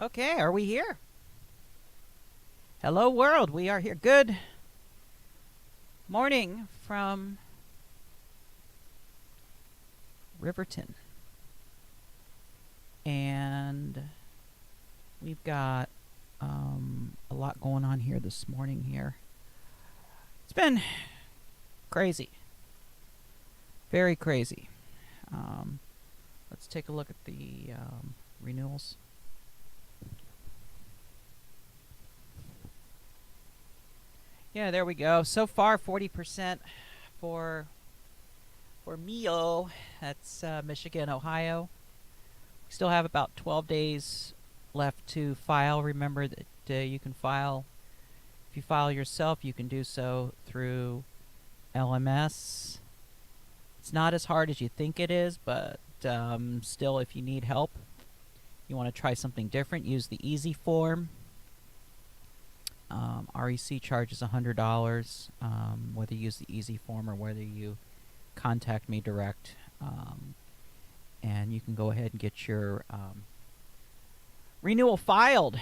Okay, are we here? Hello, world. We are here. Good morning from Riverton. And we've got a lot going on here this morning here. It's been crazy. Very crazy. Let's take a look at the renewals. Yeah, there we go. So far, 40% for Mio. That's Michigan, Ohio. We still have about 12 days left to file. Remember that you can file. If you file yourself, you can do so through LMS. It's not as hard as you think it is, but still, if you need help, you want to try something different, use the easy form. REC charges $100, whether you use the easy form or whether you contact me direct. And you can go ahead and get your renewal filed.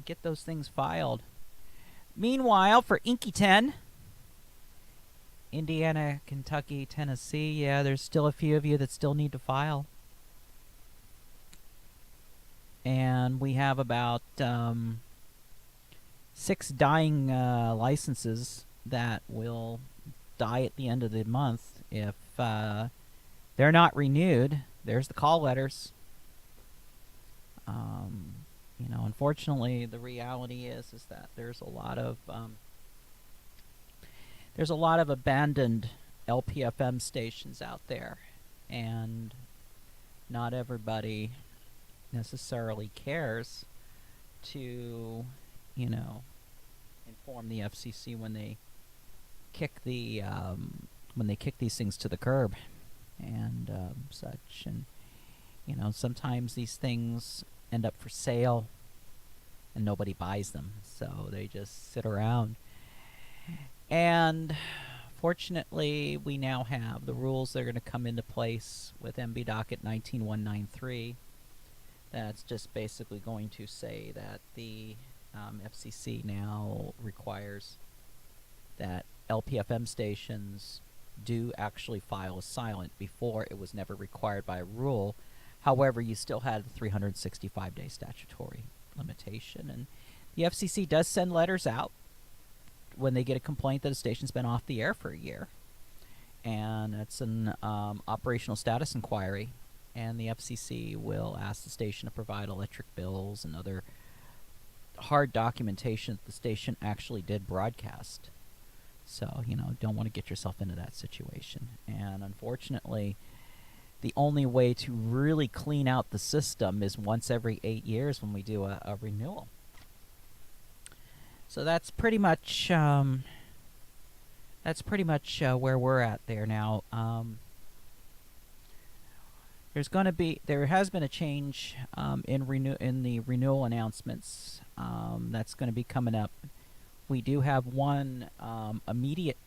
Get those things filed. Meanwhile, for Inky 10, Indiana, Kentucky, Tennessee, yeah, there's still a few of you that still need to file. And we have about 6 dying licenses that will die at the end of the month if they're not renewed. There's the call letters. You know, unfortunately, the reality is that there's a lot of abandoned LPFM stations out there, and not everybody necessarily cares to, you know, inform the FCC when they kick these things to the curb and such. And you know, sometimes these things end up for sale and nobody buys them, so they just sit around. And fortunately, we now have the rules that are going to come into place with MB Docket 19193. That's just basically going to say that the FCC now requires that LPFM stations do actually file as silent. Before, it was never required by rule. However, you still had the 365-day statutory limitation. And the FCC does send letters out when they get a complaint that a station's been off the air for a year. And it's an operational status inquiry. And the FCC will ask the station to provide electric bills and other hard documentation that the station actually did broadcast. So, you know, don't want to get yourself into that situation. And unfortunately, the only way to really clean out the system is once every 8 years when we do a renewal. So that's pretty much where we're at there now. There has been a change in the renewal announcements that's going to be coming up. We do have one immediate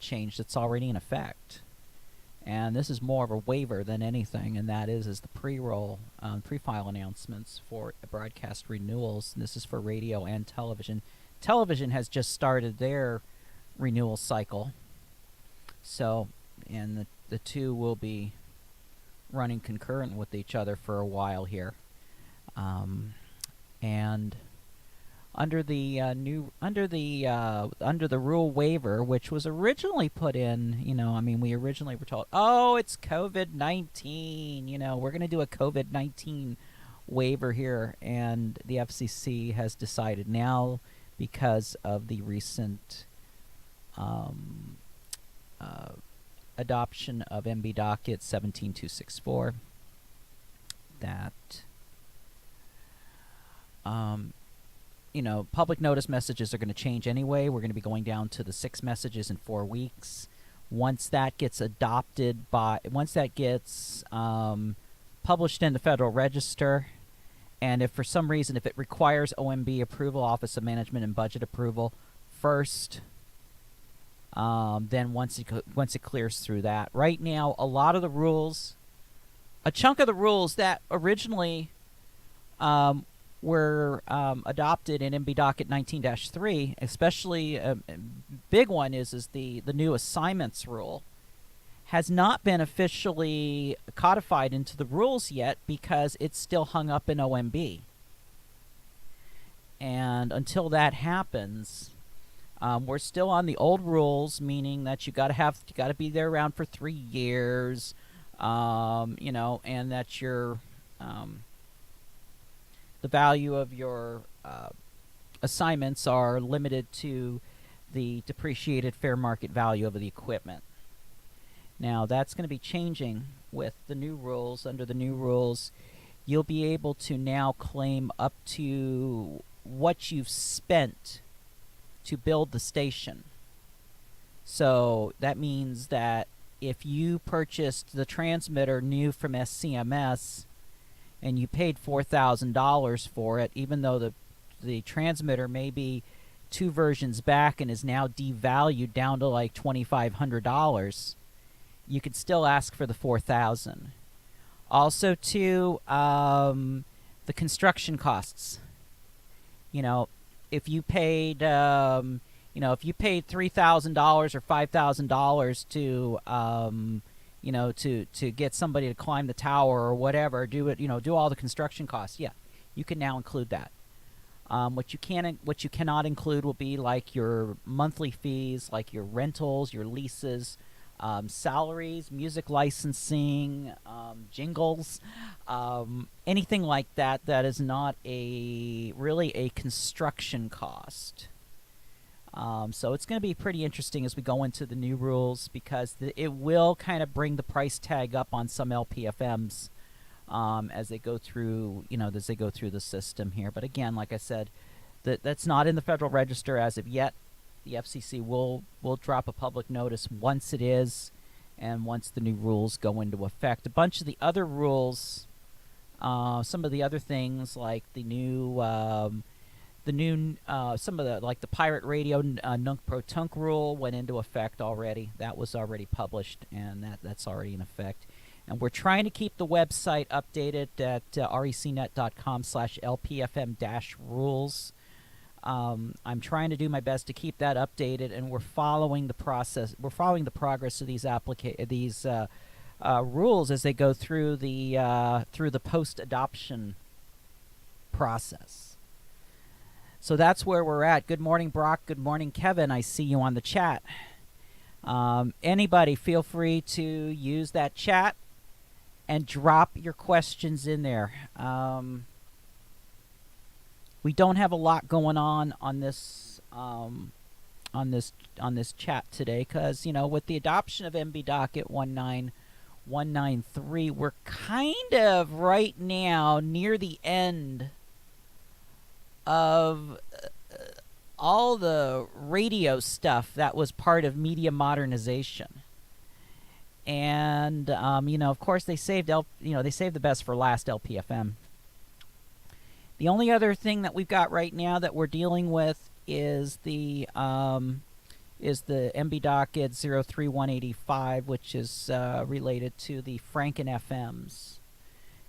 change that's already in effect, and this is more of a waiver than anything, and that is the pre-file announcements for broadcast renewals. And this is for radio and television. Television has just started their renewal cycle, so and the two will be running concurrent with each other for a while here, and under the rule waiver, which was originally put in, you know, I mean, we originally were told, oh, it's COVID-19, you know, we're going to do a COVID-19 waiver here, and the FCC has decided now, because of the recent adoption of MB Docket 17264, that you know, public notice messages are going to change anyway. We're going to be going down to the 6 messages in 4 weeks. Once that gets published in the Federal Register, and if for some reason, if it requires OMB approval, Office of Management and Budget approval first, then once it clears through that. Right now, a lot of the rules, a chunk of the rules that originally were adopted in MB Docket 19-3, especially a big one is the new assignments rule, has not been officially codified into the rules yet because it's still hung up in OMB. And until that happens, we're still on the old rules, meaning that you got to be there around for 3 years, you know, and that your the value of your assignments are limited to the depreciated fair market value of the equipment. Now that's going to be changing with the new rules. Under the new rules, you'll be able to now claim up to what you've spent to build the station. So that means that if you purchased the transmitter new from SCMS and you paid $4,000 for it, even though the transmitter may be 2 versions back and is now devalued down to like $2,500, you could still ask for the $4,000. Also, too, the construction costs. You know, if you paid, if you paid $3,000 or $5,000 to, to get somebody to climb the tower or whatever, do all the construction costs. Yeah, you can now include that. What you cannot include will be like your monthly fees, like your rentals, your leases, salaries, music licensing, jingles, anything like that is not really a construction cost. So it's going to be pretty interesting as we go into the new rules, because it will kind of bring the price tag up on some LPFMs as they go through, the system here. But again, like I said, that's not in the Federal Register as of yet. The FCC will drop a public notice once it is, and once the new rules go into effect. A bunch of the other rules, some of the other things like the pirate radio Nunc Pro Tunc rule went into effect already. That was already published, and that's already in effect. And we're trying to keep the website updated at recnet.com/lpfm-rules. I'm trying to do my best to keep that updated, and we're following the process. We're following the progress of these rules as they go through the post-adoption process. So that's where we're at. Good morning, Brock. Good morning, Kevin. I see you on the chat. Anybody, feel free to use that chat and drop your questions in there. We don't have a lot going on this chat today, because with the adoption of MB Docket 19193, we're kind of right now near the end of all the radio stuff that was part of media modernization. And of course they saved the best for last, LPFM. The only other thing that we've got right now that we're dealing with is the MB Docket 03185, which is related to the Franken FMs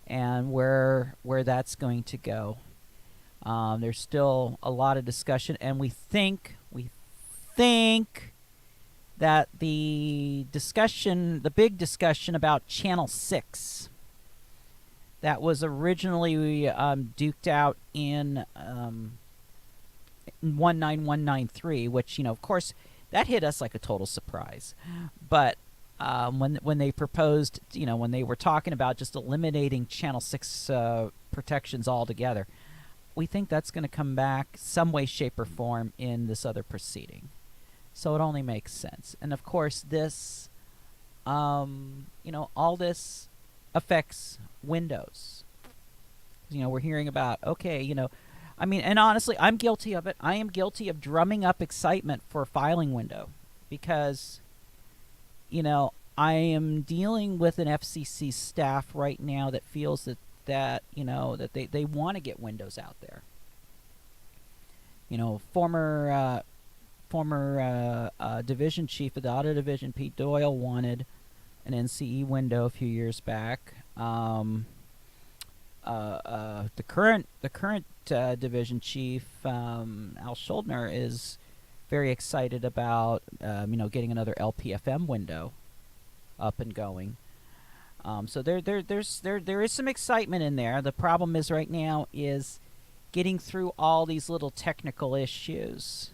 and where that's going to go. There's still a lot of discussion, and we think that the big discussion about Channel 6 that was originally duked out in 19193, which, of course, that hit us like a total surprise. But when they proposed, when they were talking about just eliminating Channel 6 protections altogether, we think that's going to come back some way, shape, or form in this other proceeding. So it only makes sense. And of course, this, all this affects Windows. We're hearing about, okay, and honestly, I'm guilty of it. I am guilty of drumming up excitement for a filing window because, I am dealing with an FCC staff right now that feels that they want to get Windows out there. Former division chief of the Auto Division, Pete Doyle, wanted an NCE window a few years back. the current division chief, Al Schuldner, is very excited about getting another LPFM window up and going. So there is some excitement in there. The problem is right now is getting through all these little technical issues,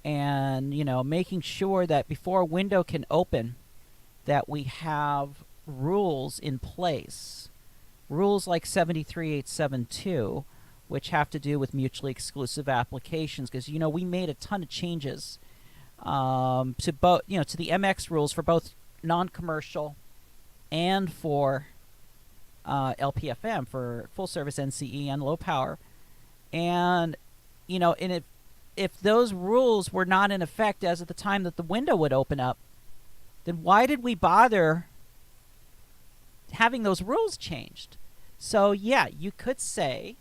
and making sure that before a window can open, that we have rules in place. Rules like 73872, which have to do with mutually exclusive applications, because we made a ton of changes to both to the MX rules for both non-commercial and for LPFM, for full service NCE and low power. And if those rules were not in effect as at the time that the window would open up, then why did we bother having those rules changed? So yeah, you could say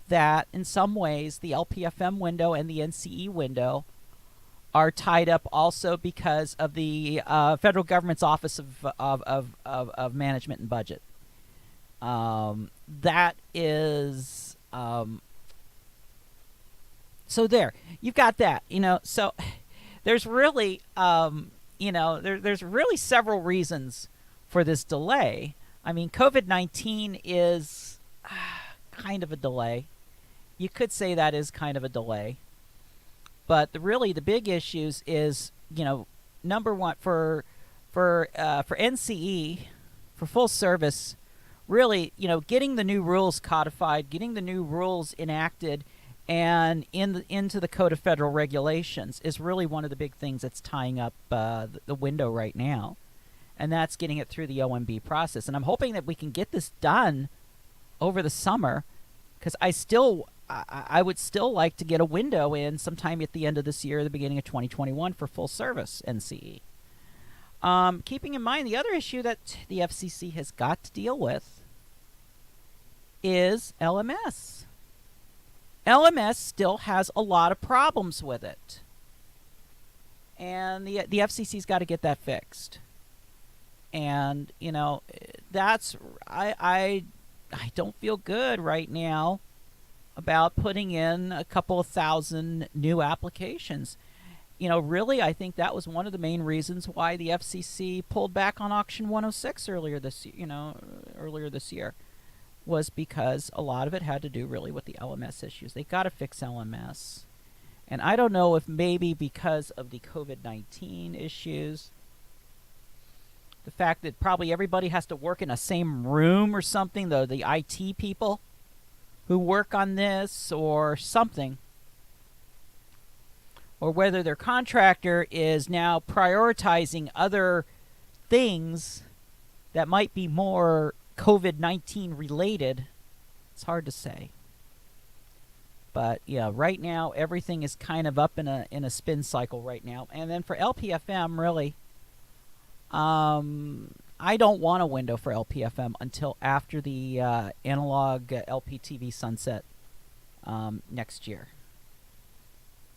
that in some ways the LPFM window and the NCE window are tied up also because of the federal government's Office of Management and Budget. That is so there you've got that. So there's really there's really several reasons for this delay. I mean, COVID-19 is kind of a delay. You could say that is kind of a delay. But really the big issues is, number one, for NCE, for full service, really, getting the new rules codified, getting the new rules enacted, and into the Code of Federal Regulations is really one of the big things that's tying up the window right now. And that's getting it through the OMB process. And I'm hoping that we can get this done over the summer, because I would still like to get a window in sometime at the end of this year, the beginning of 2021 for full service NCE. Keeping in mind the other issue that the FCC has got to deal with is LMS. LMS still has a lot of problems with it. And the FCC's got to get that fixed. And, that's, I don't feel good right now about putting in a couple of thousand new applications. Really, I think that was one of the main reasons why the FCC pulled back on Auction 106 earlier this year, was because a lot of it had to do really with the LMS issues. They got to fix LMS. And I don't know if maybe because of the COVID-19 issues, the fact that probably everybody has to work in a same room or something, though, the IT people who work on this or something, or whether their contractor is now prioritizing other things that might be more COVID-19 related, it's hard to say. But yeah, right now everything is kind of up in a spin cycle right now. And then for LPFM, really, I don't want a window for LPFM until after the analog LPTV sunset next year.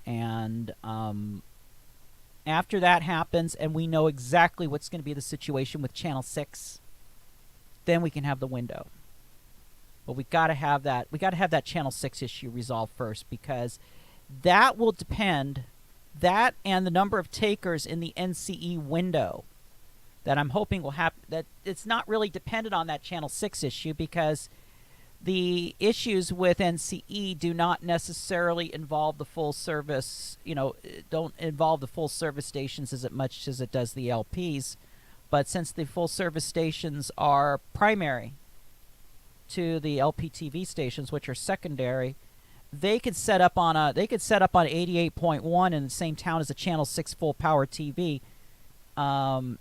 And after that happens and we know exactly what's going to be the situation with Channel 6, then we can have the window. But we got to have that Channel 6 issue resolved first, because that will depend, that and the number of takers in the NCE window, that I'm hoping will happen. That it's not really dependent on that Channel 6 issue, because the issues with NCE do not necessarily involve the full service, don't involve the full service stations as much as it does the LPs. But since the full service stations are primary to the LPTV stations, which are secondary, they could set up on 88.1 in the same town as a Channel 6 full power TV. And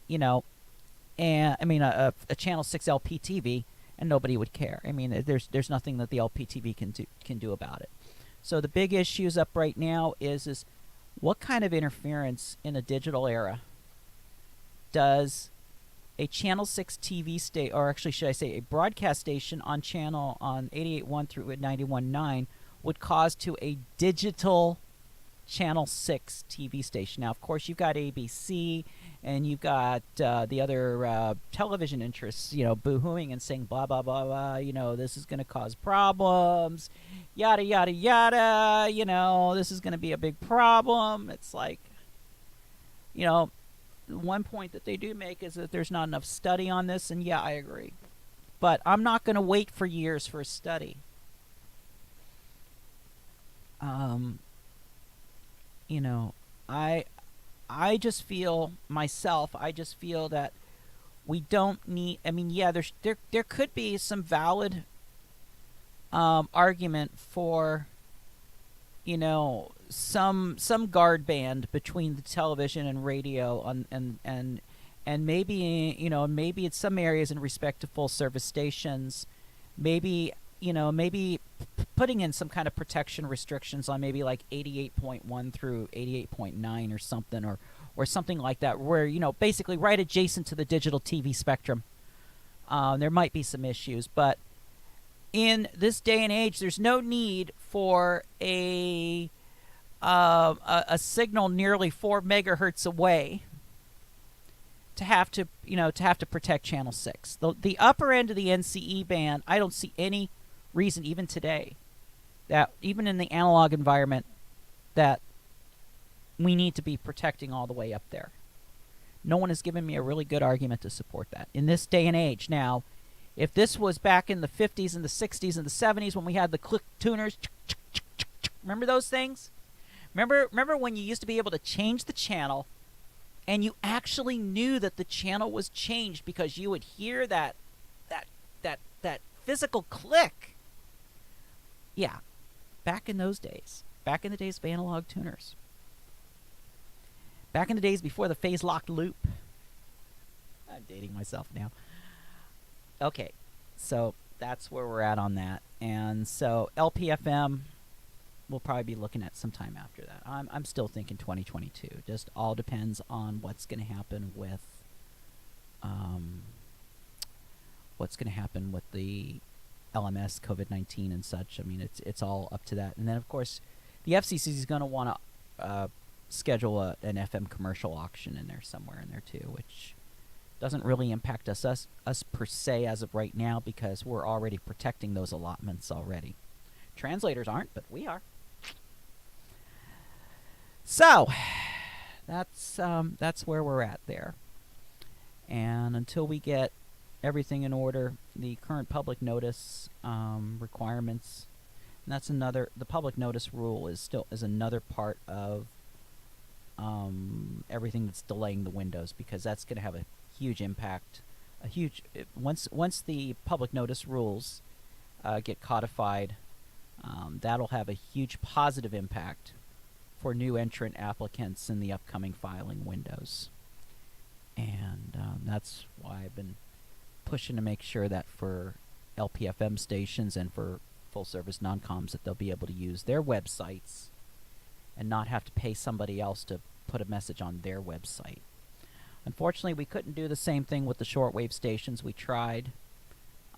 I mean a Channel 6 LPTV, and nobody would care. I mean, there's nothing that the LPTV can do about it. So the big issues up right now is what kind of interference in a digital era does a Channel 6 TV station, or actually should I say a broadcast station on 88.1 through 91.9 would cause to a digital Channel 6 TV station. Now, of course, you've got ABC and you've got the other television interests, boo-hooing and saying blah, blah, blah, blah, this is going to cause problems, yada, yada, yada, this is going to be a big problem. It's like, one point that they do make is that there's not enough study on this, and yeah, I agree. But I'm not going to wait for years for a study. I just feel myself. I just feel that we don't need. I mean, yeah, there could be some valid argument for, some guard band between the television and radio and maybe maybe in some areas in respect to full service stations, maybe putting in some kind of protection restrictions on maybe like 88.1 through 88.9 or something, or something like that, where basically right adjacent to the digital TV spectrum. There might be some issues, but in this day and age, there's no need for a signal nearly 4 megahertz away to have to protect Channel 6. The upper end of the NCE band, I don't see any reason even today that even in the analog environment that we need to be protecting all the way up there. No one has given me a really good argument to support that in this day and age. Now, if this was back in the 50s and the 60s and the 70s when we had the click tuners, remember those things? Remember when you used to be able to change the channel and you actually knew that the channel was changed because you would hear that physical click? Yeah, back in those days. Back in the days of analog tuners. Back in the days before the phase-locked loop. I'm dating myself now. Okay, so that's where we're at on that. And so LPFM, we'll probably be looking at sometime after that. I'm still thinking 2022. Just all depends on what's going to happen with the LMS, COVID-19 and such. I mean, it's all up to that. And then, of course, the FCC is going to want to schedule an FM commercial auction in there somewhere in there too, which doesn't really impact us per se as of right now because we're already protecting those allotments already. Translators aren't, but we are. So that's where we're at there. And until we get everything in order, the current public notice requirements, and that's the public notice rule is another part of everything that's delaying the windows, because that's going to have a huge impact. Once the public notice rules get codified, that'll have a huge positive impact for new entrant applicants in the upcoming filing windows. And that's why I've been pushing to make sure that for LPFM stations and for full-service non-coms that they'll be able to use their websites and not have to pay somebody else to put a message on their website. Unfortunately, we couldn't do the same thing with the shortwave stations. We tried.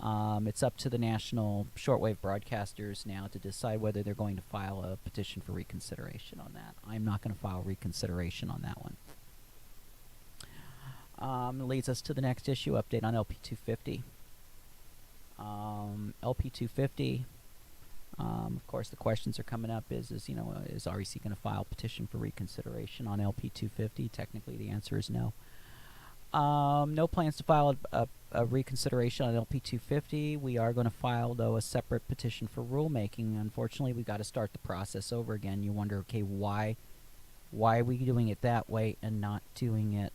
It's up to the national shortwave broadcasters now to decide whether they're going to file a petition for reconsideration on that. I'm not going to file reconsideration on that one. Leads us to the next issue update on LP250. LP250, of course, the questions are coming up is REC going to file a petition for reconsideration on LP250? Technically, the answer is no. No plans to file a reconsideration on LP250. We are going to file, though, a separate petition for rulemaking. Unfortunately, we've got to start the process over again. You wonder, okay, why are we doing it that way and not doing it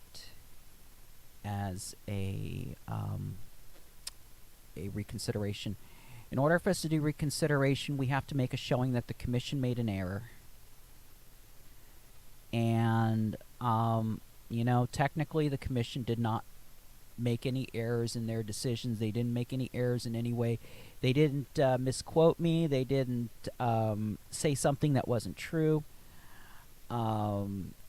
as a reconsideration? In order for us to do reconsideration, we have to make a showing that the commission made an error. And, technically the commission did not make any errors in their decisions. They didn't make any errors in any way. They didn't misquote me. They didn't say something that wasn't true. The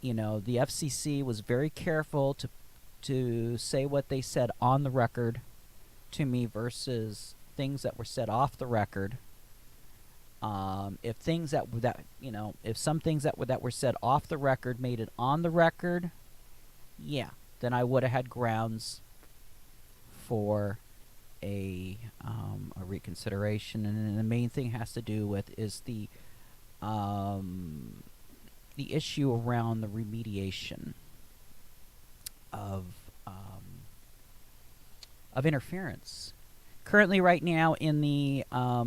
FCC was very careful to say what they said on the record to me versus things that were said off the record. If things if some things that were said off the record made it on the record, yeah, then I would have had grounds for a reconsideration. And the main thing has to do with is the issue around the remediation of interference. Currently, right now in the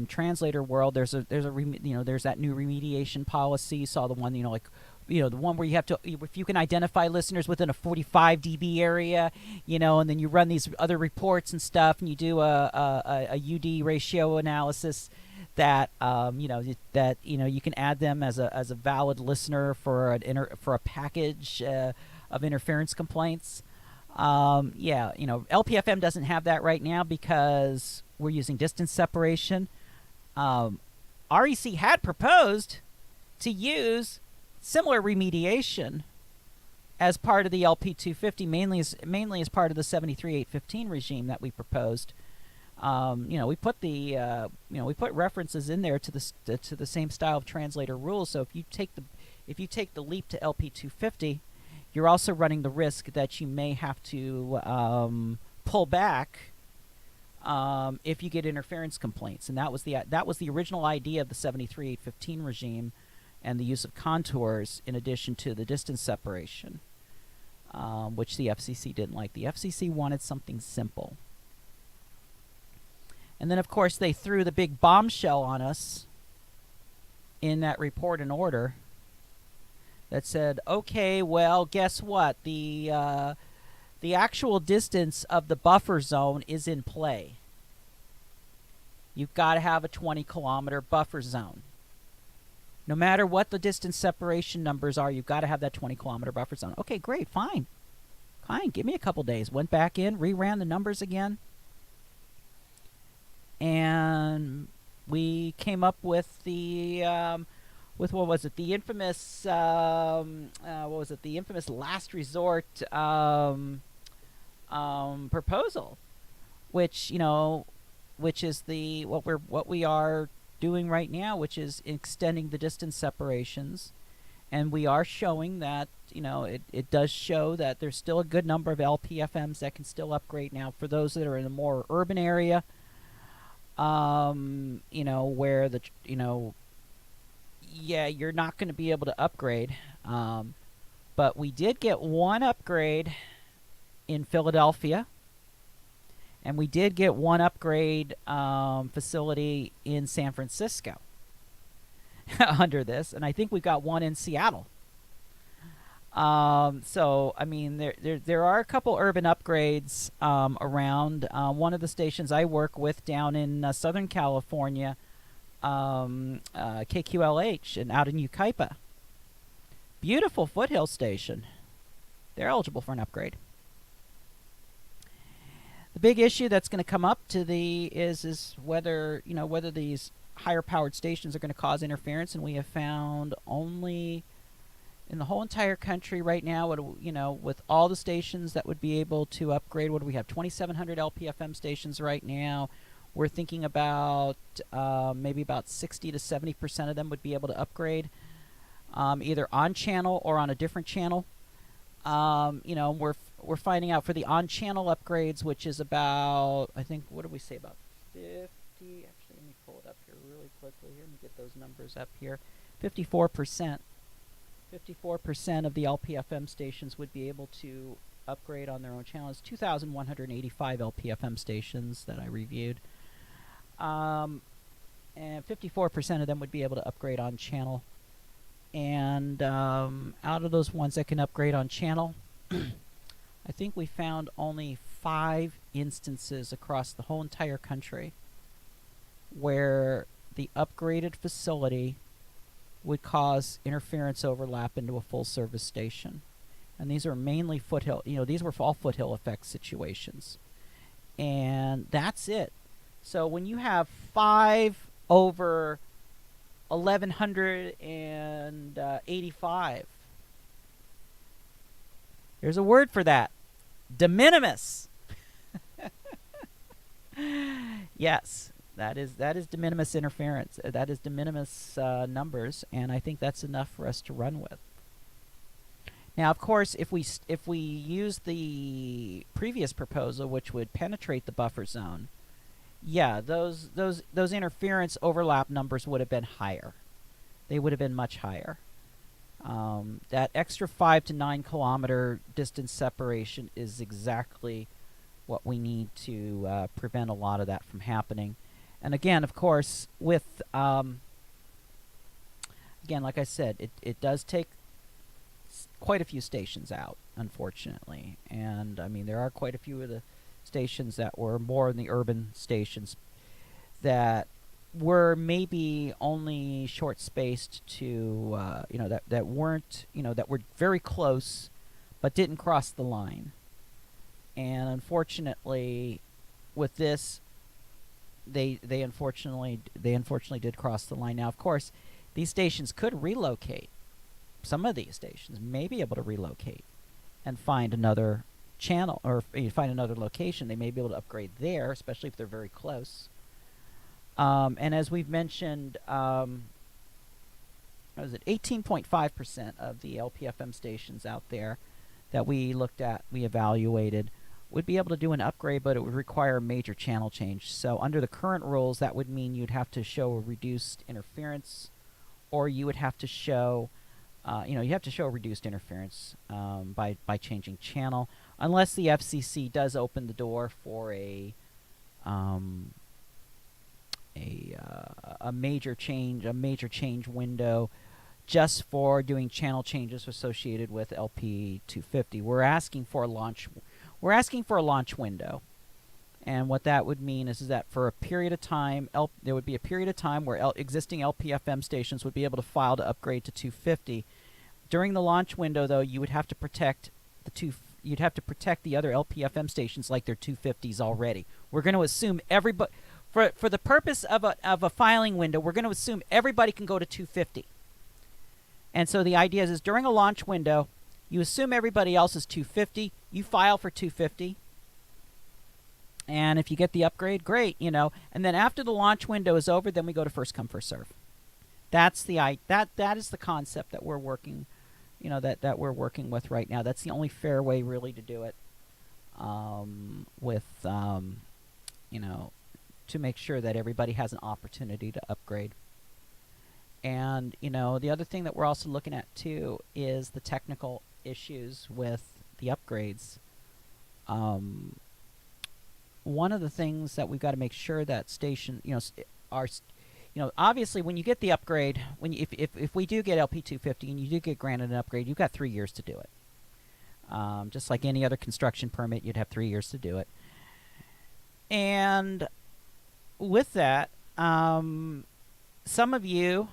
translator world, there's that new remediation policy. You saw the one, the one where you have to, if you can identify listeners within a 45 dB area, and then you run these other reports and stuff, and you do a UD ratio analysis that you can add them as a valid listener for a package of interference complaints. LPFM doesn't have that right now because we're using distance separation. REC had proposed to use similar remediation as part of the LP250, mainly as part of the 73815 regime that we proposed. We put we put references in there to the same style of translator rules. So if you take the leap to LP250, you're also running the risk that you may have to pull back if you get interference complaints, and that was the original idea of the 73815 regime and the use of contours in addition to the distance separation, which the FCC didn't like. The FCC wanted something simple. And then, of course, they threw the big bombshell on us in that report and order that said, okay, well, guess what? The actual distance of the buffer zone is in play. You've got to have a 20-kilometer buffer zone. No matter what the distance separation numbers are, you've got to have that 20-kilometer buffer zone. Okay, great, fine. Fine, give me a couple days. Went back in, reran the numbers again. And we came up with the what was it? The infamous The infamous last resort proposal, which is what we are doing right now, which is extending the distance separations, and we are showing that it does show that there's still a good number of LPFMs that can still upgrade now for those that are in a more urban area. Where you're not going to be able to upgrade. But we did get one upgrade in Philadelphia, and we did get one upgrade facility in San Francisco under this, and I think we got one in Seattle. So I mean, there are a couple urban upgrades around. One of the stations I work with down in Southern California, KQLH, and out in Yucaipa, beautiful foothill station. They're eligible for an upgrade. The big issue that's going to come up to is whether these higher powered stations are going to cause interference, and we have found only in the whole entire country right now, with all the stations that would be able to upgrade, what do we have? 2,700 LPFM stations right now. We're thinking about maybe about 60 to 70% of them would be able to upgrade, either on channel or on a different channel. We're finding out for the on channel upgrades, which is about, I think, what did we say, about 50? Actually, let me pull it up here really quickly. Let me get those numbers up here. 54%. 54% of the LPFM stations would be able to upgrade on their own channels. 2,185 LPFM stations that I reviewed. And 54% of them would be able to upgrade on channel. And out of those ones that can upgrade on channel, I think we found only 5 instances across the whole entire country where the upgraded facility would cause interference overlap into a full service station. And these are mainly foothill, these were all foothill effect situations. And that's it. So when you have 5 over 1,185, there's a word for that. De minimis. Yes. That is de minimis interference. That is de minimis numbers, and I think that's enough for us to run with. Now, of course, if we use the previous proposal, which would penetrate the buffer zone, yeah, those interference overlap numbers would have been higher. They would have been much higher. That extra 5 to 9 kilometer distance separation is exactly what we need to prevent a lot of that from happening. And again, of course, with again, like I said, it does take quite a few stations out, unfortunately. And I mean, there are quite a few of the stations that were more in the urban stations that were maybe only short spaced to that weren't, that were very close but didn't cross the line. And unfortunately, with this, they unfortunately did cross the line. Now, of course, these stations could relocate. Some of these stations may be able to relocate and find another channel or find another location. They may be able to upgrade there, especially if they're very close. And as we've mentioned, what was it? 18.5% of the LPFM stations out there that we looked at, we evaluated, would be able to do an upgrade, but it would require a major channel change. So under the current rules, that would mean you'd have to show a reduced interference, or you would have to show, you have to show reduced interference by changing channel, unless the FCC does open the door for a major change window just for doing channel changes associated with LP 250. We're asking for a launch window, and what that would mean is that for a period of time, there would be a period of time where existing LPFM stations would be able to file to upgrade to 250. During the launch window, though, you would have to protect the other LPFM stations like their 250s already. We're going to assume everybody, for the purpose of a filing window, we're going to assume everybody can go to 250. And so the idea is during a launch window, you assume everybody else is 250. You file for 250. And if you get the upgrade, great, And then after the launch window is over, then we go to first come, first serve. That's that is the concept that we're working, that we're working with right now. That's the only fair way really to do it. To make sure that everybody has an opportunity to upgrade. And, the other thing that we're also looking at, too, is the technical issues with the upgrades. One of the things that we've got to make sure that station, obviously when you get the upgrade, if we do get LP250 and you do get granted an upgrade, you've got 3 years to do it. Just like any other construction permit, you'd have 3 years to do it. And with that, some of you,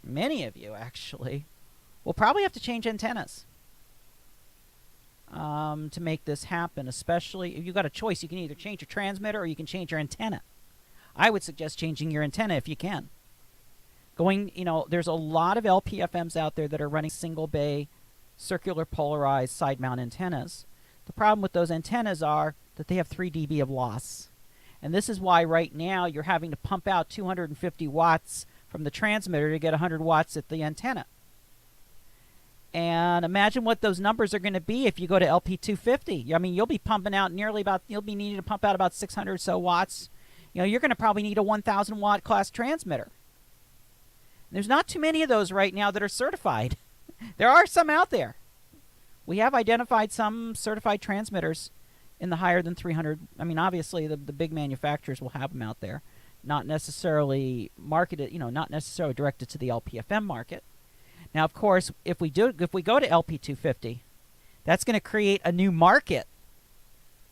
many of you actually, will probably have to change antennas to make this happen, especially if you've got a choice. You can either change your transmitter or you can change your antenna. I would suggest changing your antenna if you can. There's a lot of LPFMs out there that are running single bay, circular polarized side mount antennas. The problem with those antennas are that they have 3 dB of loss. And this is why right now you're having to pump out 250 watts from the transmitter to get 100 watts at the antenna. And imagine what those numbers are going to be if you go to LP250. I mean, you'll be pumping out you'll be needing to pump out about 600 or so watts. You're going to probably need a 1,000 watt class transmitter. There's not too many of those right now that are certified. There are some out there. We have identified some certified transmitters in the higher than 300. I mean, obviously the big manufacturers will have them out there, not necessarily marketed, not necessarily directed to the LPFM market. Now, of course, if we go to LP250, that's going to create a new market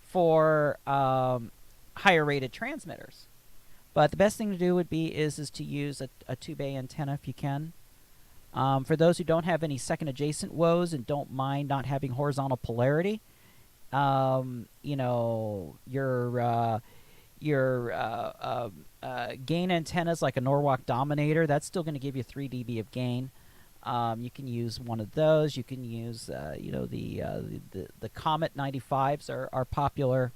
for higher rated transmitters. But the best thing to do would be is to use a 2-bay antenna if you can. For those who don't have any second adjacent woes and don't mind not having horizontal polarity, your gain antennas like a Norwalk Dominator, that's still going to give you 3 dB of gain. You can use one of those. You can use the Comet 95s are popular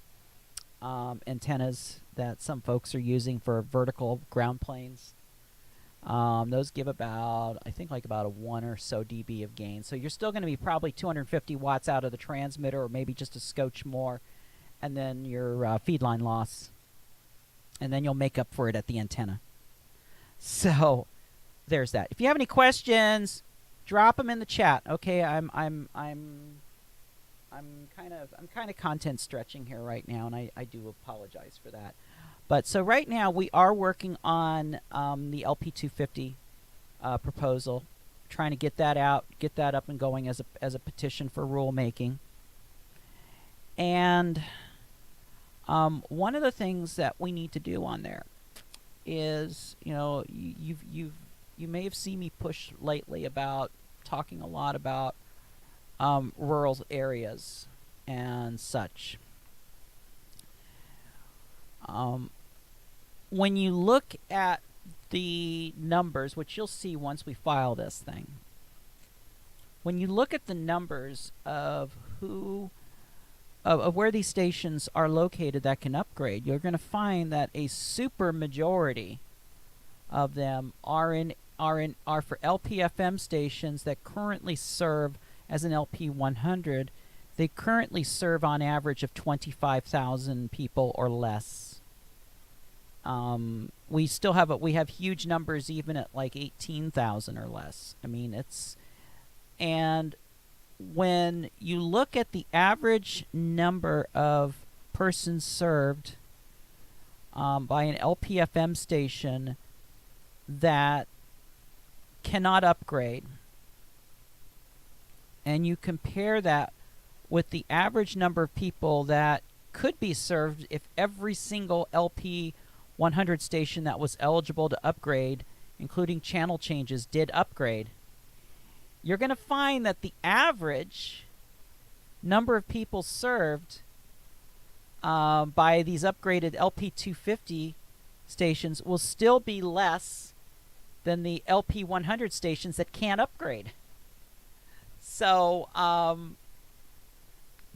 antennas that some folks are using for vertical ground planes. Those give about, I think, like about a 1 or so dB of gain. So you're still going to be probably 250 watts out of the transmitter, or maybe just a scotch more, and then your feed line loss, and then you'll make up for it at the antenna. So there's that. If you have any questions, drop them in the chat. Okay, I'm kind of content stretching here right now, and I do apologize for that. But so right now we are working on the LP250 proposal, trying to get that out, get that up and going as a petition for rulemaking. And one of the things that we need to do on there is, you may have seen me push lately about talking a lot about rural areas and such. When you look at the numbers, which you'll see once we file this thing, when you look at the numbers of where these stations are located that can upgrade, you're going to find that a super majority of them are for LPFM stations that currently serve as an LP 100. They currently serve on average of 25,000 people or less. We still have we have huge numbers even at like 18,000 or less. I mean, and when you look at the average number of persons served by an LPFM station that cannot upgrade, and you compare that with the average number of people that could be served if every single LP 100 station that was eligible to upgrade, including channel changes, did upgrade, you're going to find that the average number of people served by these upgraded LP250 stations will still be less than the LP100 stations that can't upgrade. So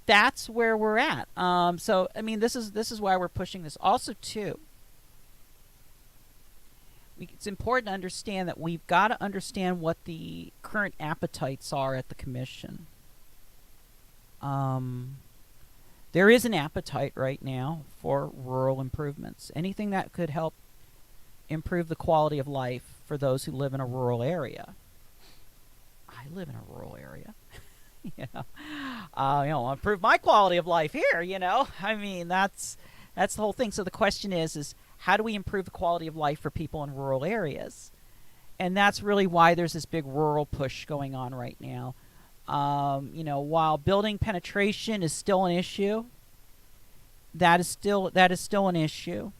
that's where we're at. So I mean, this is why we're pushing this. Also, too, it's important to understand that we've got to understand what the current appetites are at the commission. There is an appetite right now for rural improvements. Anything that could help improve the quality of life for those who live in a rural area. I live in a rural area. Improve my quality of life here, I mean, that's the whole thing. So the question is how do we improve the quality of life for people in rural areas? And that's really why there's this big rural push going on right now. While building penetration is still an issue, that is still an issue.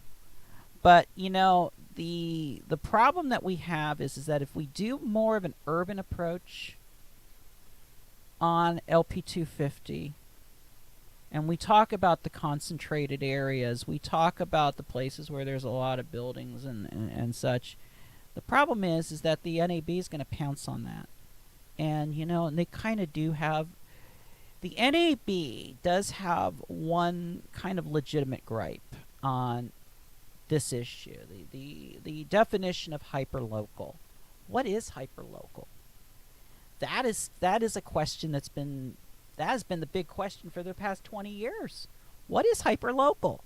But the problem that we have is that if we do more of an urban approach on LP250, and we talk about the concentrated areas, we talk about the places where there's a lot of buildings and such, the problem is that the NAB is going to pounce on that. And and they kind of do have, the NAB does have one kind of legitimate gripe on this issue, the definition of hyperlocal. What is hyperlocal? That is a question that has been the big question for the past 20 years. What is hyperlocal?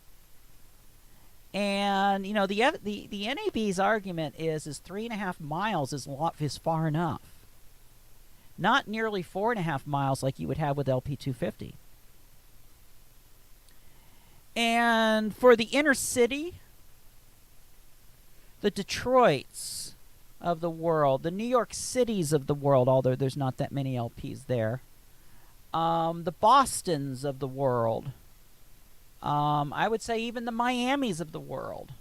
And the NAB's argument is 3.5 miles is far enough. Not nearly 4.5 miles like you would have with LP250. And for the inner city, the Detroits of the world, the New York Cities of the world, although there's not that many LPs there, the Bostons of the world, I would say even the Miamis of the world.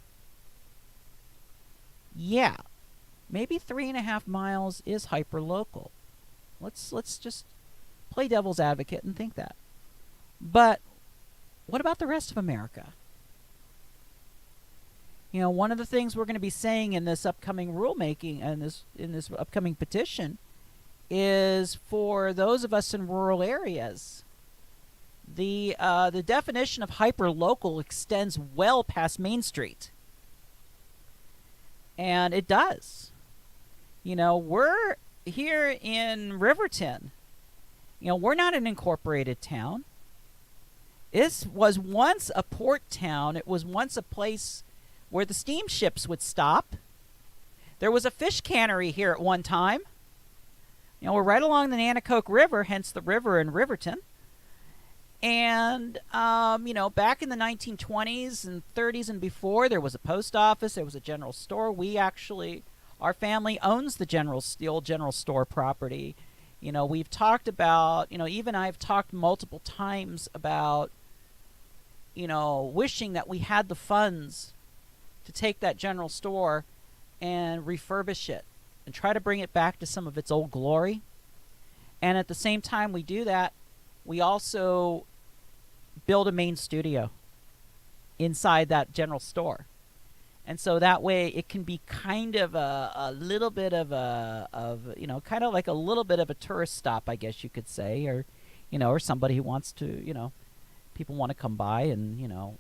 Yeah, maybe 3.5 miles is hyperlocal. Let's just play devil's advocate and think that. But what about the rest of America? One of the things we're going to be saying in this upcoming rulemaking and in this upcoming petition is for those of us in rural areas The definition of hyper-local extends well past Main Street. And it does. We're here in Riverton. We're not an incorporated town. This was once a port town. It was once a place where the steamships would stop. There was a fish cannery here at one time. We're right along the Nanticoke River, hence the river in Riverton. And, back in the 1920s and 30s and before, there was a post office, there was a general store. Our family owns the old general store property. We've talked about, even I've talked multiple times about, wishing that we had the funds to take that general store and refurbish it and try to bring it back to some of its old glory. And at the same time we do that, we also build a main studio inside that general store. And so that way it can be kind of a little bit of kind of like a little bit of a tourist stop, I guess you could say, or somebody who wants to, people want to come by and,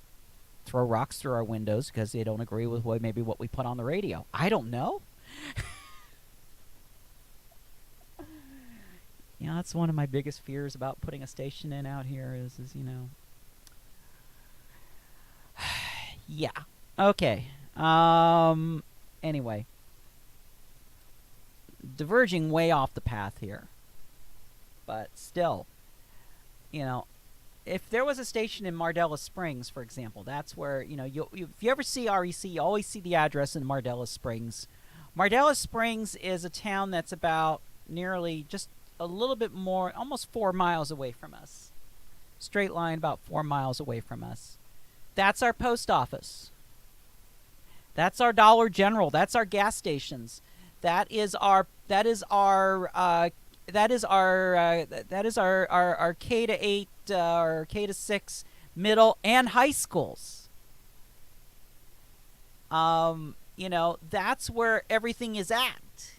throw rocks through our windows because they don't agree with what we put on the radio. I don't know. That's one of my biggest fears about putting a station in out here is yeah. Okay. Anyway. Diverging way off the path here. But still, if there was a station in Mardella Springs, for example, that's where, if you ever see REC, you always see the address in Mardella Springs. Mardella Springs is a town that's about nearly just a little bit more, almost 4 miles away from us. Straight line about 4 miles away from us. That's our post office. That's our Dollar General. That's our gas stations. That is our K to 8 or K to 6 middle and high schools. That's where everything is at.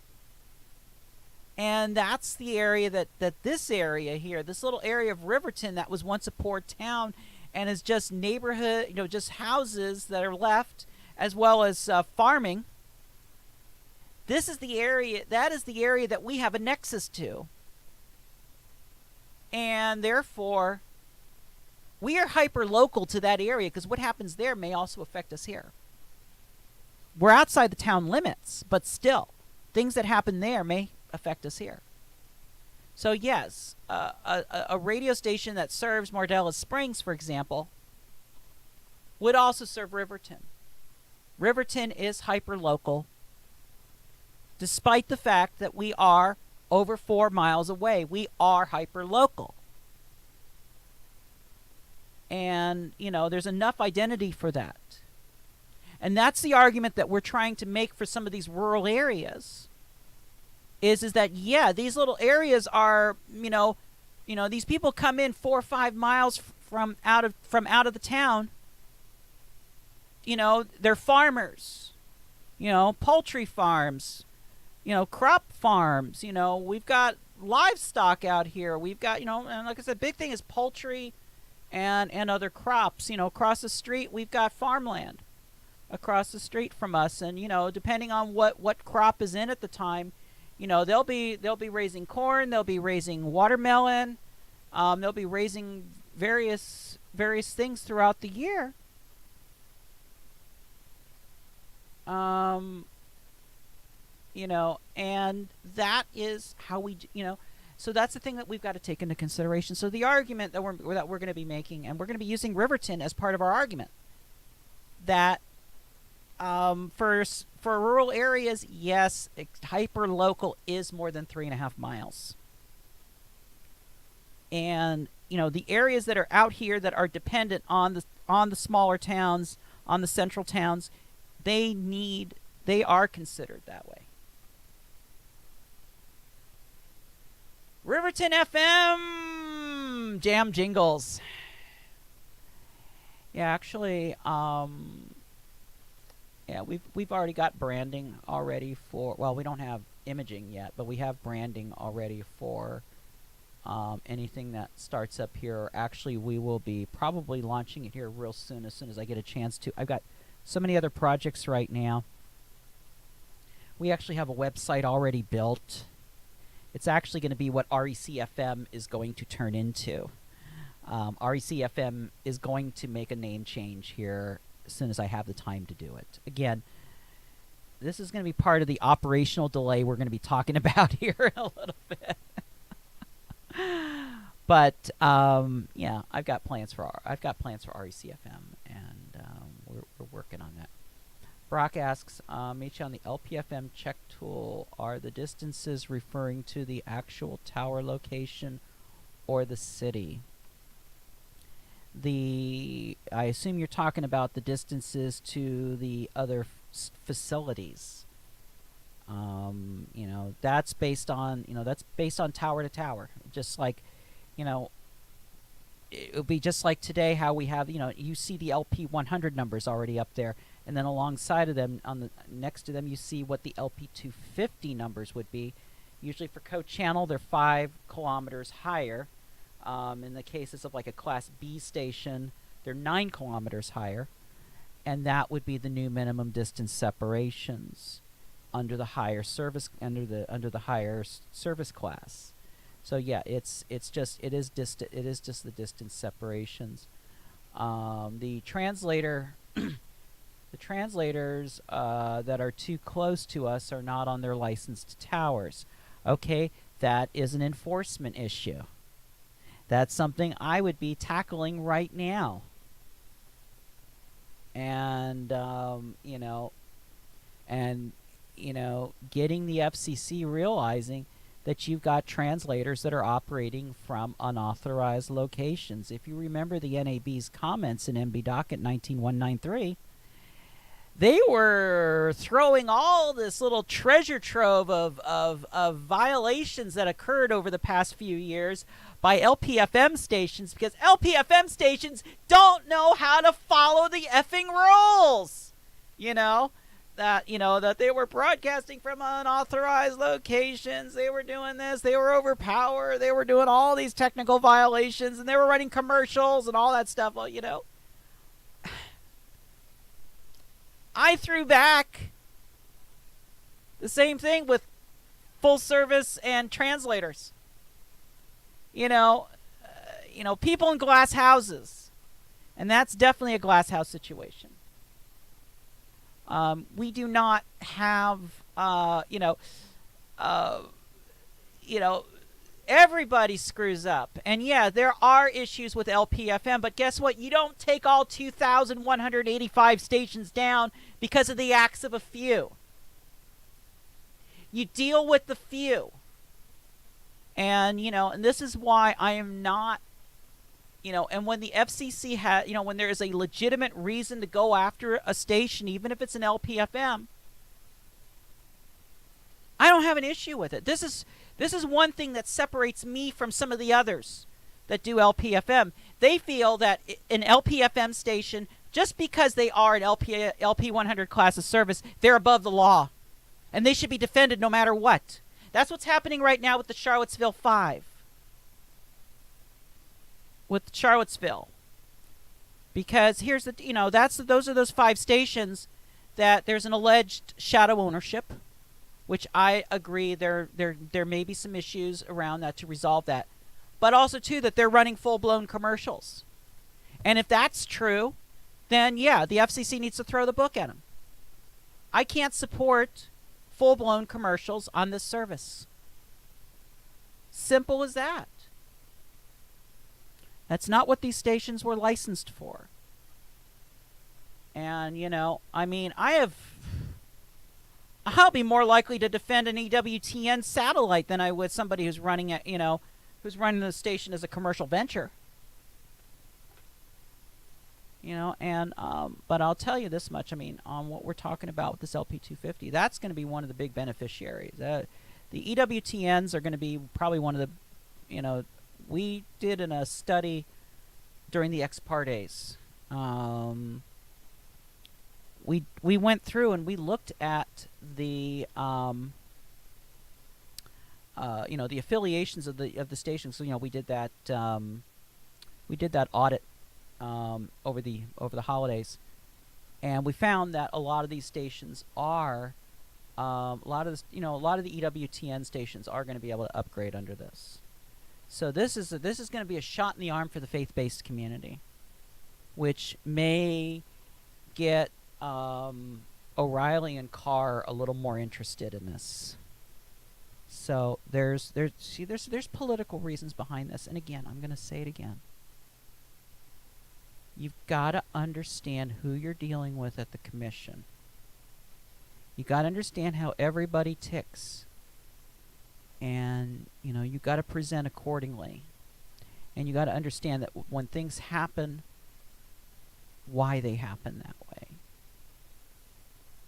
And that's the area that this area here, this little area of Riverton that was once a port town and is just neighborhood, just houses that are left, as well as farming. This is the area, that is the area that we have a nexus to. And therefore, we are hyper-local to that area because what happens there may also affect us here. We're outside the town limits, but still, things that happen there may affect us here. So yes, a radio station that serves Mardella Springs, for example, would also serve Riverton. Riverton is hyper-local, despite the fact that we are over 4 miles away. We are hyper-local. And, there's enough identity for that. And that's the argument that we're trying to make for some of these rural areas. Is that, yeah, these little areas are, these people come in 4 or 5 miles from out of the town. They're farmers, poultry farms, crop farms. We've got livestock out here. We've got, and like I said, big thing is poultry and other crops. Across the street, we've got farmland across the street from us. And, depending on what crop is in at the time, they'll be raising corn, they'll be raising watermelon, they'll be raising various things throughout the year. And that is how we, so that's the thing that we've got to take into consideration. So the argument that we're going to be making, and we're going to be using Riverton as part of our argument, that for rural areas, yes, hyper-local is more than 3.5 miles. And, the areas that are out here that are dependent on the smaller towns, on the central towns, they are considered that way. Riverton FM jam jingles. Yeah, actually, we've already got branding already for, well, we don't have imaging yet, but we have branding already for anything that starts up here, or actually we will be probably launching it here real soon as I get a chance to. I've got so many other projects right now. We actually have a website already built. It's actually going to be what RECFM is going to turn into. RECFM is going to make a name change here as soon as I have the time to do it. Again, this is going to be part of the operational delay we're going to be talking about here in a little bit. But yeah, I've got plans for RECFM, and we're working on that. Brock asks, H on the LPFM check tool, are the distances referring to the actual tower location or the city? I assume you're talking about the distances to the other facilities. You know, that's based on tower to tower. Just like, you know, it would be just like today how we have, you see the LP 100 numbers already up there, and then alongside of them, next to them, you see what the LP 250 numbers would be. Usually for co-channel, they're 5 kilometers higher. In the cases of like a Class B station, they're 9 kilometers higher, and that would be the new minimum distance separations under the higher service service class. So yeah, it is just the distance separations. The translator, the translators that are too close to us are not on their licensed towers. Okay, that is an enforcement issue. That's something I would be tackling right now. And getting the FCC realizing that you've got translators that are operating from unauthorized locations. If you remember the NAB's comments in MB Docket 19193, they were throwing all this little treasure trove of violations that occurred over the past few years by LPFM stations, because LPFM stations don't know how to follow the effing rules. That they were broadcasting from unauthorized locations, they were doing this, they were overpowered, they were doing all these technical violations, and they were running commercials and all that stuff. Well, I threw back the same thing with full service and translators. People in glass houses, and that's definitely a glass house situation. We do not have, everybody screws up. And yeah, there are issues with LPFM, but guess what? You don't take all 2,185 stations down because of the acts of a few. You deal with the few. And, and this is why I am not, and when the FCC when there is a legitimate reason to go after a station, even if it's an LPFM, I don't have an issue with it. This is one thing that separates me from some of the others that do LPFM. They feel that an LPFM station, just because they are an LP 100 class of service, they're above the law, and they should be defended no matter what. That's what's happening right now with the Charlottesville 5. With Charlottesville. Because here's those are those 5 stations that there's an alleged shadow ownership, which I agree there may be some issues around that to resolve that. But also too that they're running full-blown commercials. And if that's true, then yeah, the FCC needs to throw the book at them. I can't support full-blown commercials on this service. Simple as that. That's not what these stations were licensed for. And, I'll be more likely to defend an EWTN satellite than I would somebody who's running who's running the station as a commercial venture. But I'll tell you this much. On what we're talking about with this LP250, that's going to be one of the big beneficiaries. The EWTNs are going to be probably one of the, we did in a study during the ex partes. We went through and we looked at the the affiliations of the stations. So we did that audit over the holidays, and we found that a lot of these stations are a lot of the EWTN stations are going to be able to upgrade under this. So this is going to be a shot in the arm for the faith-based community, which may get O'Reilly and Carr a little more interested in this. So there's political reasons behind this, and again, I'm going to say it again. You've got to understand who you're dealing with at the commission. You got to understand how everybody ticks, and you got to present accordingly, and you got to understand that when things happen, why they happen that way.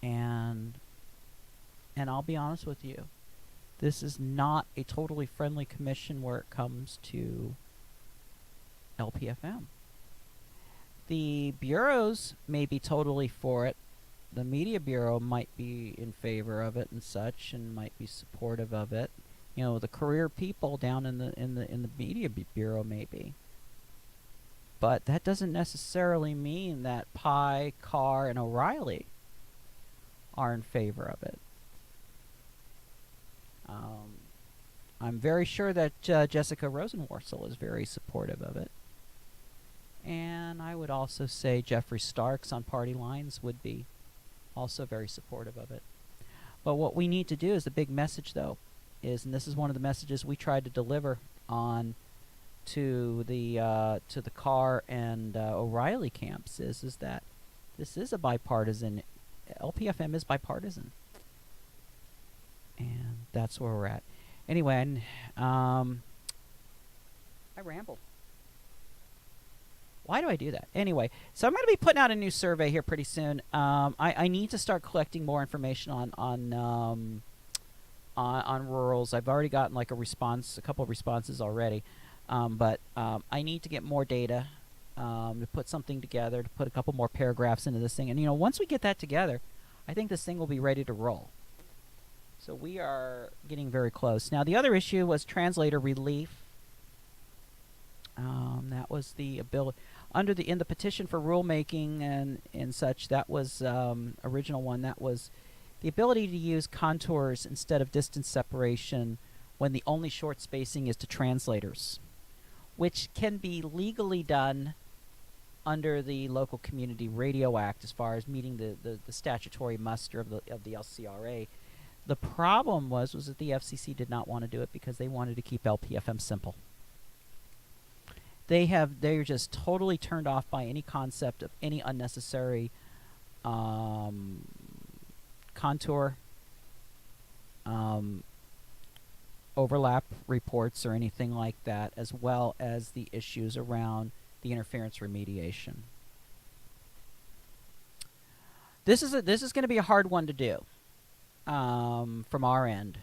And I'll be honest with you, this is not a totally friendly commission where it comes to LPFM. The bureaus may be totally for it. The media bureau might be in favor of it and such, and might be supportive of it. The career people down in the media bureau may be. But that doesn't necessarily mean that Pye, Carr, and O'Reilly are in favor of it. I'm very sure that Jessica Rosenworcel is very supportive of it. And I would also say Jeffrey Starks on party lines would be also very supportive of it. But what we need to do is the big message, though, is, and this is one of the messages we tried to deliver on to the Carr and O'Reilly camps, is that this is a bipartisan. LPFM is bipartisan, and that's where we're at. Anyway, I rambled. Why do I do that? Anyway, so I'm going to be putting out a new survey here pretty soon. I need to start collecting more information on rurals. I've already gotten like a couple of responses already, but I need to get more data to put something together, to put a couple more paragraphs into this thing. And once we get that together, I think this thing will be ready to roll. So we are getting very close. Now, the other issue was translator relief. That was the ability in the petition for rulemaking and such. That was original one. That was the ability to use contours instead of distance separation when the only short spacing is to translators, which can be legally done under the Local Community Radio Act as far as meeting the statutory muster of the LCRA. The problem was that the FCC did not want to do it because they wanted to keep LPFM simple. They're just totally turned off by any concept of any unnecessary contour overlap reports or anything like that, as well as the issues around the interference remediation. This is going to be a hard one to do from our end,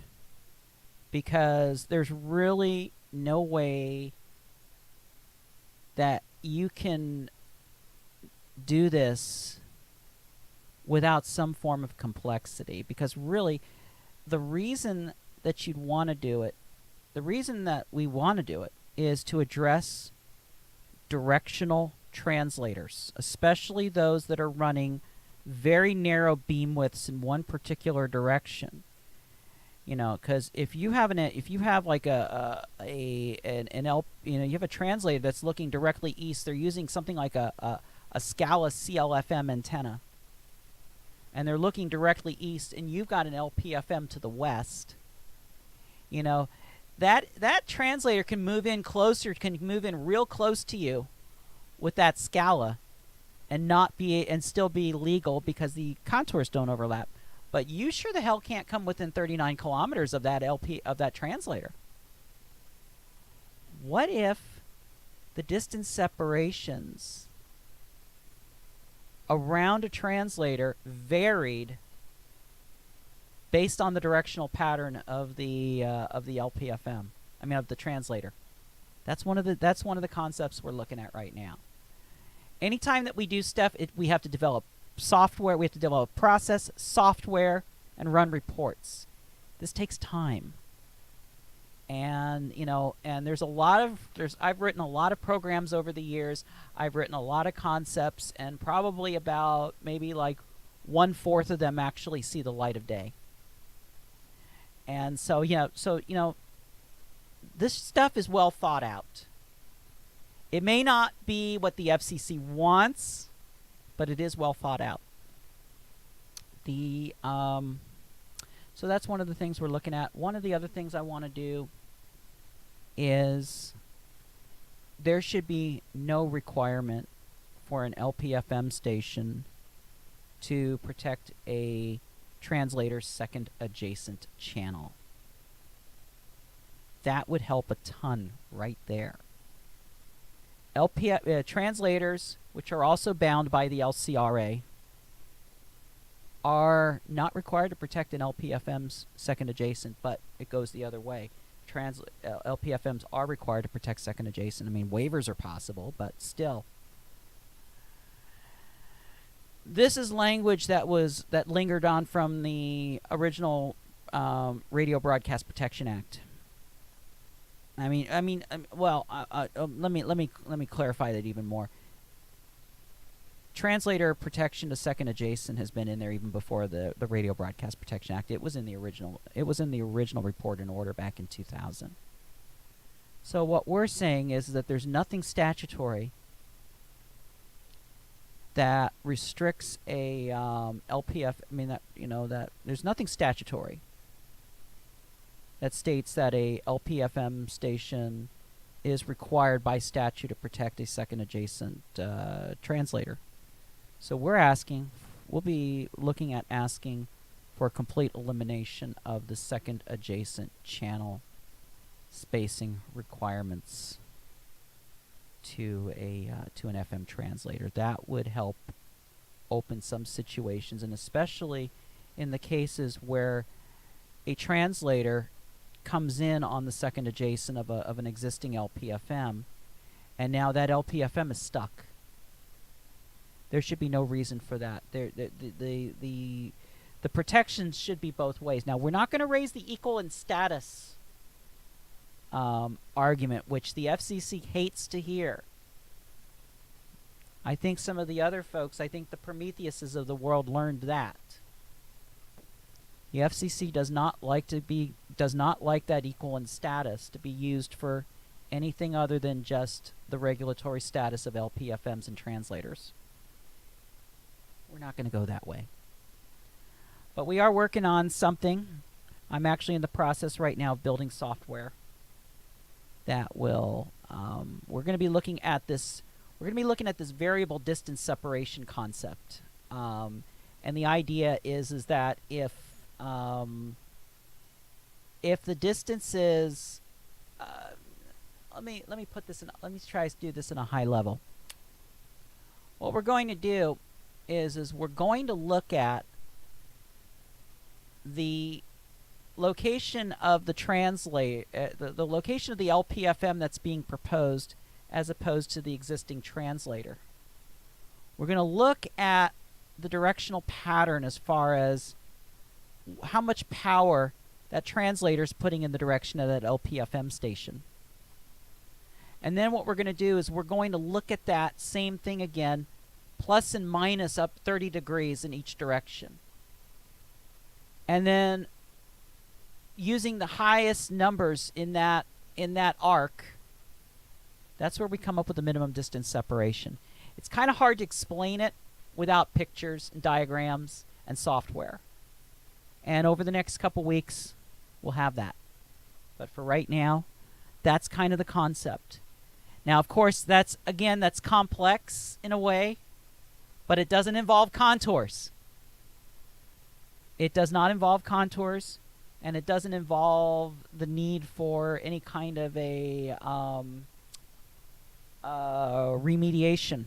because there's really no way that you can do this without some form of complexity, because really the reason that you'd want to do it, the reason that we want to do it, is to address directional translators, especially those that are running very narrow beam widths in one particular direction. Because if you have you have a translator that's looking directly east, they're using something like a Scala CLFM antenna, and they're looking directly east, and you've got an LPFM to the west. That translator can move in closer, can move in real close to you with that Scala, and still be legal because the contours don't overlap. But you sure the hell can't come within 39 kilometers of that translator. What if the distance separations around a translator varied based on the directional pattern of the LPFM? I mean, of the translator. That's one of the concepts we're looking at right now. Anytime that we do stuff, we have to develop software. We have to develop process, software, and run reports. This takes time. And and I've written a lot of programs over the years. I've written a lot of concepts, and probably about maybe like 1/4 of them actually see the light of day. And so this stuff is well thought out. It may not be what the FCC wants, but it is well thought out. So that's one of the things we're looking at. One of the other things I want to do is there should be no requirement for an LPFM station to protect a translator's second adjacent channel. That would help a ton right there. Translators, which are also bound by the LCRA, are not required to protect an LPFM's second adjacent, but it goes the other way. LPFMs are required to protect second adjacent. I mean, waivers are possible, but still. This is language that lingered on from the original Radio Broadcast Protection Act. Let me clarify that even more. Translator protection to second adjacent has been in there even before the Radio Broadcast Protection Act. It was in the original report and order back in 2000. So what we're saying is that there's nothing statutory that restricts a LPF. That there's nothing statutory that states that a LPFM station is required by statute to protect a second adjacent translator. So we'll be looking at asking for complete elimination of the second adjacent channel spacing requirements to an FM translator. That would help open some situations, and especially in the cases where a translator comes in on the second adjacent of an existing LPFM, and now that LPFM is stuck. There should be no reason for that. The protections should be both ways. Now, we're not going to raise the equal in status argument, which the FCC hates to hear. I think some of the other folks, the Prometheuses of the world learned that. The FCC does not like that equal in status to be used for anything other than just the regulatory status of LPFMs and translators. We're not going to go that way. But we are working on something. I'm actually in the process right now of building software that will. We're going to be looking at this. We're going to be looking at this variable distance separation concept, and the idea is that if the distance is, let me put this in. Let me try to do this in a high level. What we're going to do is we're going to look at the location of the the location of the LPFM that's being proposed as opposed to the existing translator. We're going to look at the directional pattern as far as how much power that translator is putting in the direction of that LPFM station. And then what we're going to do is we're going to look at that same thing again, plus and minus up 30 degrees in each direction. And then using the highest numbers in that arc, that's where we come up with the minimum distance separation. It's kind of hard to explain it without pictures and diagrams and software. And over the next couple weeks, we'll have that. But for right now, that's kind of the concept. Now, of course, that's complex in a way, but it doesn't involve contours. It does not involve contours, and it doesn't involve the need for any kind of a remediation,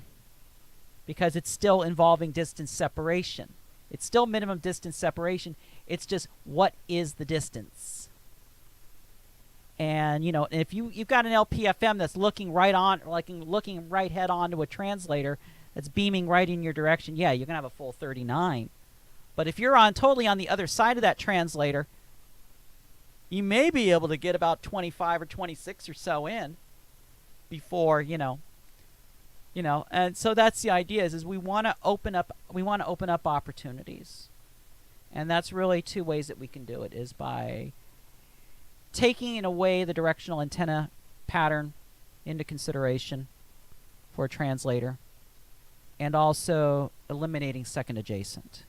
because it's still involving distance separation. It's still minimum distance separation. It's just, what is the distance? And if you've got an LPFM that's looking right head on to a translator that's beaming right in your direction, yeah, you're gonna have a full 39. But if you're totally on the other side of that translator, You may be able to get about 25 or 26 or so in before, and so that's the idea is we want to open up opportunities. And that's really two ways that we can do it, is by taking away the directional antenna pattern into consideration for a translator, and also eliminating second adjacent.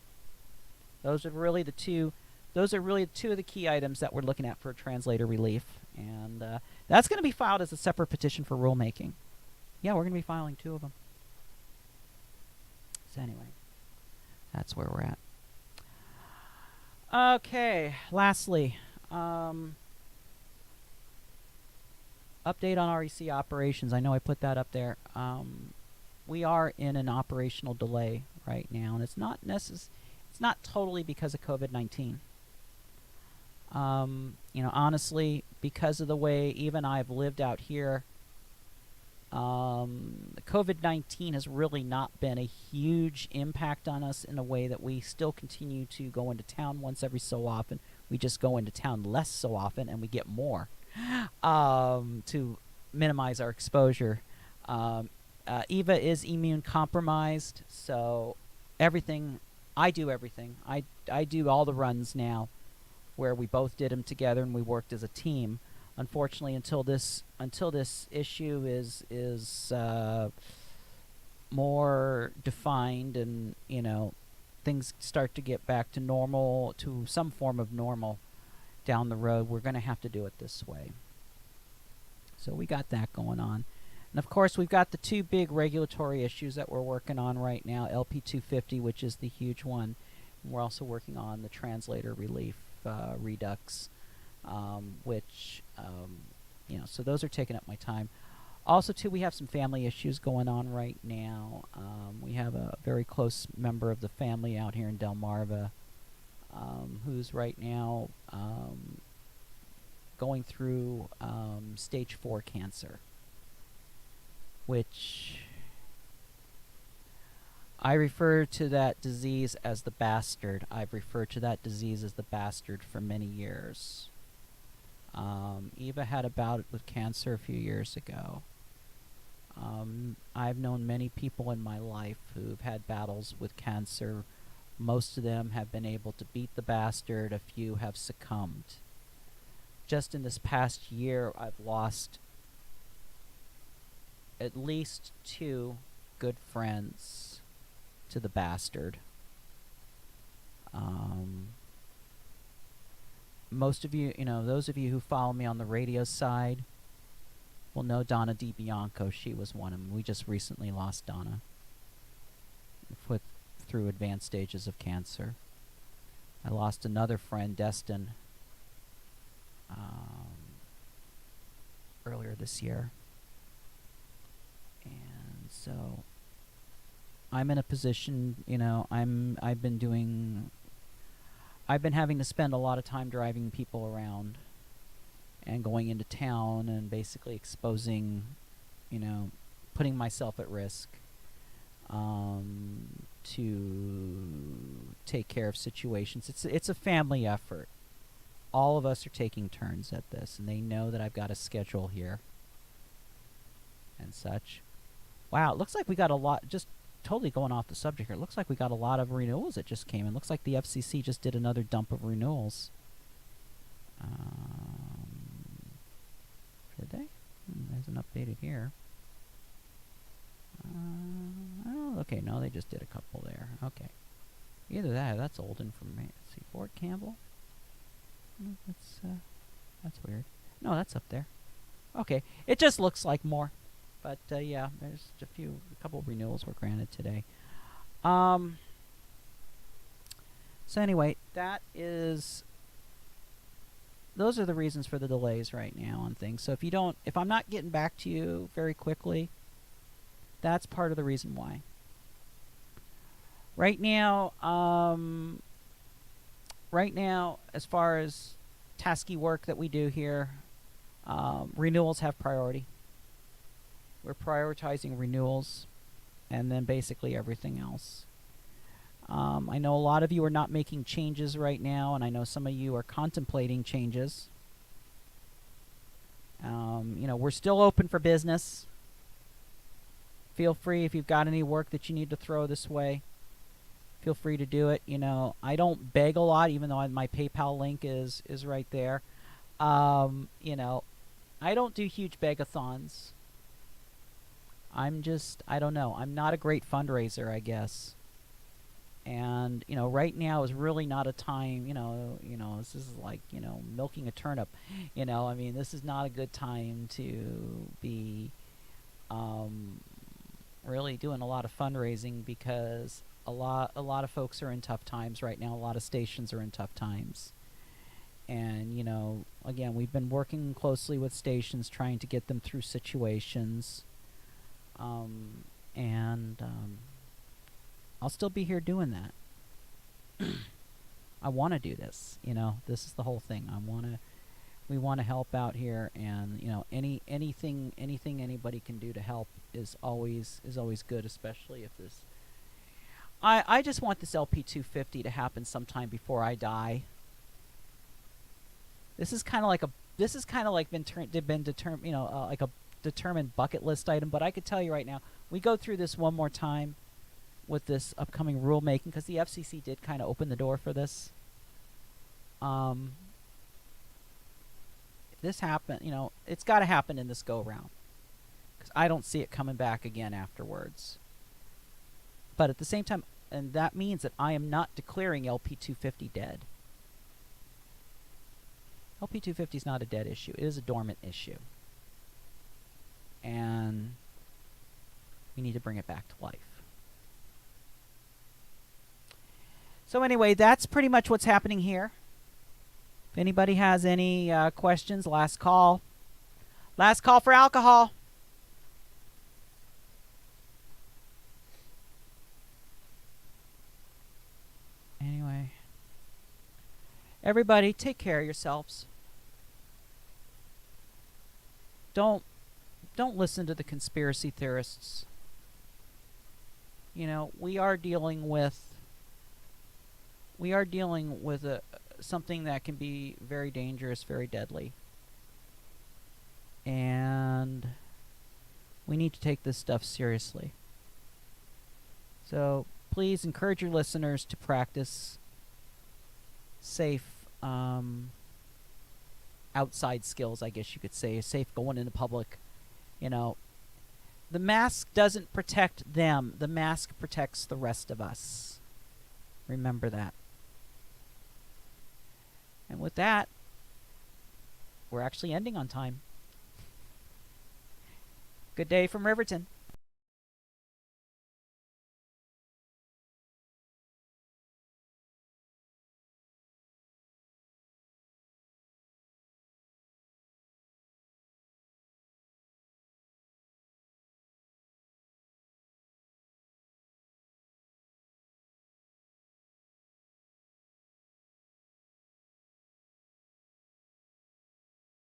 Those are really the two of the key items that we're looking at for translator relief. And that's going to be filed as a separate petition for rulemaking. Yeah, we're going to be filing 2 of them. So anyway, that's where we're at. Okay, lastly, update on REC operations. I know I put that up there. We are in an operational delay right now, and it's not totally because of COVID-19. Honestly, because of the way even I've lived out here, COVID-19 has really not been a huge impact on us in a way that we still continue to go into town once every so often. We just go into town less so often, and we get more to minimize our exposure. Eva is immune compromised, so I do everything. I do all the runs now, where we both did them together and we worked as a team. Unfortunately, until this issue is more defined, and things start to get back to normal, to some form of normal down the road, we're going to have to do it this way. So we got that going on. And of course, we've got the 2 big regulatory issues that we're working on right now, LP 250, which is the huge one. And we're also working on the translator relief redux, which, so those are taking up my time. Also, too, we have some family issues going on right now. We have a very close member of the family out here in Delmarva who's right now going through stage 4 cancer, which I refer to that disease as the bastard. I've referred to that disease as the bastard for many years. Eva had a bout with cancer a few years ago. I've known many people in my life who've had battles with cancer. Most of them have been able to beat the bastard. A few have succumbed. Just in this past year, I've lost at least 2 good friends to the bastard. Most of you, those of you who follow me on the radio side will know Donna DiBianco. She was one of them. We just recently lost Donna through advanced stages of cancer. I lost another friend, Destin, earlier this year. And so I'm in a position, I've been having to spend a lot of time driving people around and going into town and basically exposing, putting myself at risk to take care of situations. It's a family effort. All of us are taking turns at this, and they know that I've got a schedule here and such. Wow, it looks like we got a lot, just totally going off the subject here. It looks like we got a lot of renewals that just came in. Looks like the FCC just did another dump of renewals. Did they? There's an updated here. Oh, okay, no, they just did a couple there. Okay. Either that or that's old information. Let's see, Fort Campbell? That's weird. No, that's up there. Okay, it just looks like more. But, yeah, there's a couple of renewals were granted today. So anyway, those are the reasons for the delays right now on things. So if I'm not getting back to you very quickly, that's part of the reason why. Right now, as far as tasky work that we do here, renewals have priority. We're prioritizing renewals and then basically everything else. I know a lot of you are not making changes right now, and I know some of you are contemplating changes. We're still open for business. Feel free if you've got any work that you need to throw this way. Feel free to do it. I don't beg a lot, even though my PayPal link is right there. I don't do huge begathons. I don't know. I'm not a great fundraiser, I guess. And, right now is really not a time, this is like, milking a turnip. This is not a good time to be really doing a lot of fundraising, because a lot of folks are in tough times right now. A lot of stations are in tough times. And, again, we've been working closely with stations, trying to get them through situations. I'll still be here doing that. I want to do this. This is the whole thing. We want to help out here, and anything anybody can do to help is always good, especially if this. I just want this LP 250 to happen sometime before I die. This is kind of like been determined, like a determined bucket list item. But I could tell you right now, we go through this one more time with this upcoming rulemaking, because the FCC did kind of open the door for this. If this happen, it's got to happen in this go round, because I don't see it coming back again afterwards. But at the same time, and that means that I am not declaring LP 250 dead. LP 250 is not a dead issue. It is a dormant issue. And we need to bring it back to life. So anyway, that's pretty much what's happening here. If anybody has any questions, last call. Last call for alcohol. Anyway, everybody, take care of yourselves. Don't listen to the conspiracy theorists. We are dealing with something that can be very dangerous, very deadly. And we need to take this stuff seriously. So please encourage your listeners to practice safe outside skills, I guess you could say. Safe going into public. The mask doesn't protect them. The mask protects the rest of us. Remember that. And with that, we're actually ending on time. Good day from Riverton.